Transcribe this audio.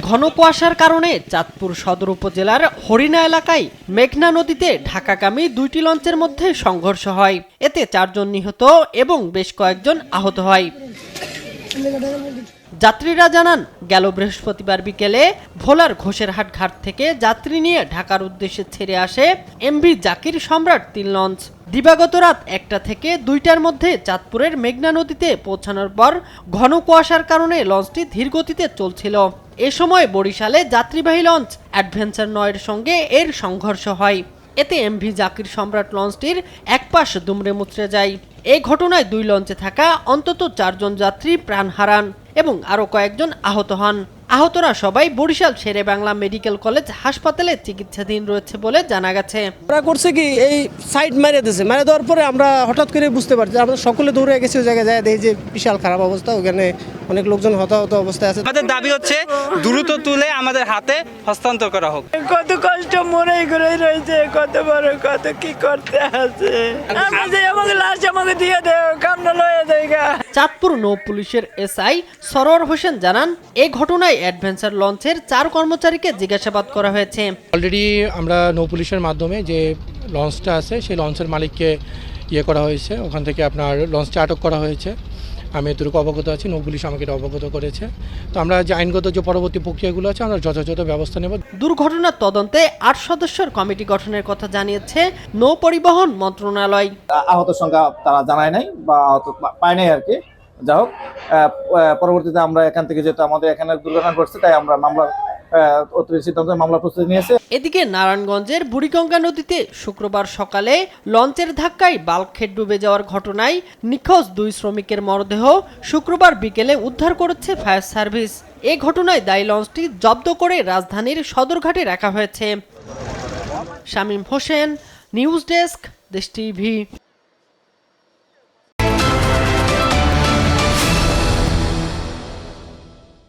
ঘন কুয়াশার কারণে চাঁদপুর সদর উপজেলার হরিণা এলাকায় মেঘনা নদীতে ঢাকাগামী দুইটি লঞ্চের মধ্যে সংঘর্ষ হয়। এতে 4 জন নিহত এবং বেশ কয়েকজন আহত হয়। যাত্রীরা জানান, গেল বৃহস্পতিবার বিকেলে ভোলার ঘোষেরহাট ঘাট থেকে যাত্রী নিয়ে ঢাকার উদ্দেশ্যে ছেড়ে আসে এমভি জাকির সম্রাট 3 লঞ্চ। দিবাগত রাত 1টা থেকে 2টার মধ্যে চাঁদপুরের মেঘনা নদীতে পৌঁছানোর পর ঘন কুয়াশার কারণে লঞ্চটি ধীর গতিতে চলছিল। এ সময় বরিশালে যাত্রীবাহী লঞ্চ অ্যাডভেঞ্চার 9-এর সঙ্গে এর সংঘর্ষ হয়। এতে এমভি জাকির সম্রাট লঞ্চটির এক পাশ দুমড়ে মুচড়ে যায়। এই ঘটনায় 2 লঞ্চে থাকা অন্তত 4 জন যাত্রী প্রাণ হারান এবং আরও কয়েকজন আহত হন। আহতরা সবাই বরিশাল শেরে বাংলা মেডিকেল কলেজ হাসপাতালে চিকিৎসাধীন রয়েছে বলে জানা গেছে। ওরা করছে কি, এই সাইড মেরে দিয়েছে, মেরে দেওয়ার পরে আমরা হঠাৎ করে বুঝতে পারছি, আমরা সকলে দৌড়ে গেছি ওই জায়গায়, যায় দেখি যে বিশাল খারাপ অবস্থা, ওখানে অনেক লোকজন হতাহত অবস্থায় আছে। আমাদের দাবি হচ্ছে দ্রুত তুলে আমাদের হাতে হস্তান্তর করা হোক। কত কষ্ট মরে ঘুরে রয়েছে, কত বড় কত কি করতে আছে, আমাকে লাশ আমাকে দিয়ে দেও, কামনা লয়ে দেগা। চাঁদপুর নৌ পুলিশের এসআই সরোয়ার হোসেন জানান, এই ঘটনায় অ্যাডভেঞ্চার লঞ্চের 4 কর্মচারীকে জিজ্ঞাসাবাদ করা হয়েছে। অলরেডি আমরা নৌ পুলিশের মাধ্যমে যে লঞ্চটা আছে সেই লঞ্চের মালিককে করা হয়েছে, ওখান থেকে আপনার লঞ্চটা আটক করা হয়েছে। আমি এতটুকু অবগত আছি, নৌ পুলিশ আমাকে এটা অবগত করেছে। তো আমরা যে আইনগত যে পরবর্তী প্রক্রিয়াগুলো আছে আমরা যথাযথ ব্যবস্থা নেব। দুর্ঘটনার তদন্তে 8 সদস্যের কমিটি গঠনের কথা জানিয়েছে নৌ পরিবহন মন্ত্রণালয়। আহত সংখ্যা তারা জানায় নাই বা আহত পায় নাই আর কি। যা হোক, পরবর্তীতে আমরা এখান থেকে যেহেতু আমাদের এখানে দুর্ঘটনা ঘটছে, তাই আমরা মামলার সিদ্ধান্ত মামলা প্রস্তুতি নিয়েছে। এদিকে নারায়ণগঞ্জের বুড়িগঙ্গা নদীতে শুক্রবার সকালে লঞ্চের ধাক্কায় বাল্কহেড ডুবে যাওয়ার ঘটনায় নিখোঁজ 2 শ্রমিকের মরদেহ শুক্রবার বিকেলে উদ্ধার করেছে ফায়ার সার্ভিস। এই ঘটনায় দায়ী লঞ্চটি জব্দ করে রাজধানীর সদরঘাটে রাখা হয়েছে। শামীম হোসেন, নিউজ ডেস্ক, দেশ টিভি।